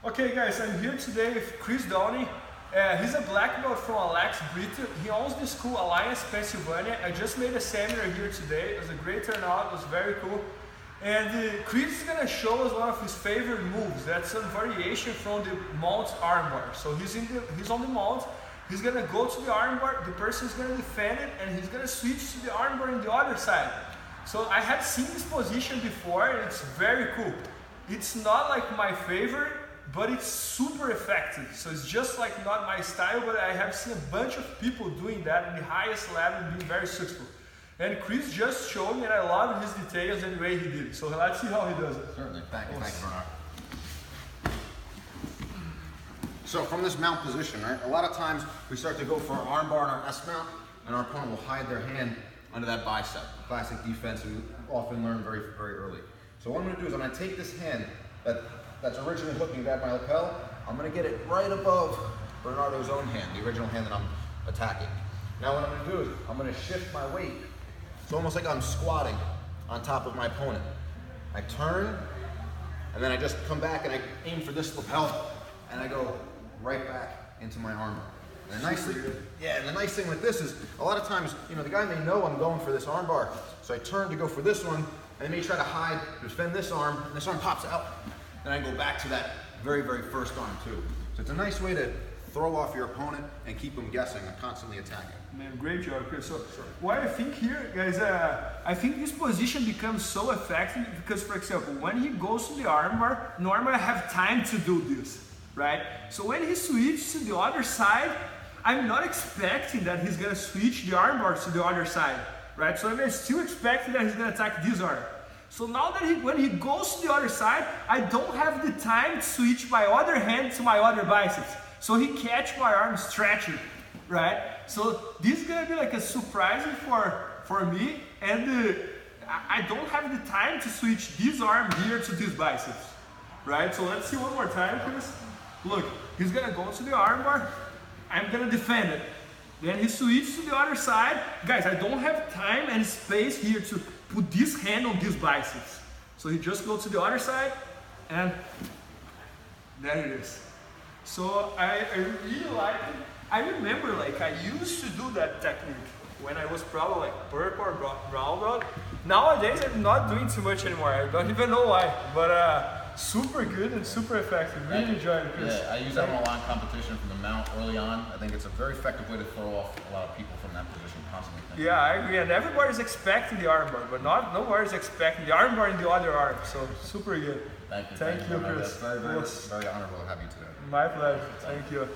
Okay guys, I'm here today with Chris Downey. He's a black belt from Alex Brito. He owns the school Alliance, Pennsylvania. I just made a seminar here today. It was a great turnout, it was very cool. And Chris is gonna show us one of his favorite moves. That's some variation from the mount armbar. So he's on the mount, he's gonna go to the armbar, the person is gonna defend it, and he's gonna switch to the armbar on the other side. So I have seen this position before and it's very cool. It's not like my favorite, but it's super effective. So it's just like not my style, but I have seen a bunch of people doing that in the highest level and being very successful. And Chris just showed me and I love his details and the way he did it. So let's see how he does it. Certainly, thank you, Bernard. So from this mount position, right, a lot of times we start to go for our armbar and our S mount, and our opponent will hide their hand under that bicep. Classic defense we often learn very, very early. So what I'm gonna do is I'm gonna take this hand that's originally hooking at my lapel, I'm gonna get it right above Bernardo's own hand, the original hand that I'm attacking. Now what I'm gonna do is I'm gonna shift my weight. It's almost like I'm squatting on top of my opponent. I turn, and then I just come back and I aim for this lapel, and I go right back into my armbar. And the nice thing with this is, a lot of times, you know, the guy may know I'm going for this armbar, so I turn to go for this one, and they may try to hide, defend this arm, and this arm pops out. Then I go back to that very, very first arm too. So it's a nice way to throw off your opponent and keep them guessing and constantly attacking. Man, great job, Chris. So what I think here, guys, I think this position becomes so effective because, for example, when he goes to the armbar, normally I have time to do this, right? So when he switches to the other side, I'm not expecting that he's gonna switch the armbar to the other side, right? So I'm still expecting that he's gonna attack this arm. So now that when he goes to the other side, I don't have the time to switch my other hand to my other biceps. So he catch my arm stretching, right? So this is gonna be like a surprise for me, and I don't have the time to switch this arm here to this biceps, right? So let's see one more time, Chris. Look, he's gonna go to the armbar, I'm gonna defend it. Then he switches to the other side. Guys, I don't have time and space here to put this hand on this biceps. So he just goes to the other side, and there it is. So I really like it. I remember, like, I used to do that technique when I was probably like purple or brown belt. Nowadays, I'm not doing too much anymore. I don't even know why, but super good and super effective. Really enjoyed it, Chris. Yeah, I use that in a lot of competition from the mount early on. I think it's a very effective way to throw off a lot of people from that position constantly. Yeah, I agree. And everybody's expecting the armbar, but nobody's expecting the armbar in the other arm. So super good. Thank you. Thank you, Chris. That's very honorable to have you today. My pleasure. Thank you.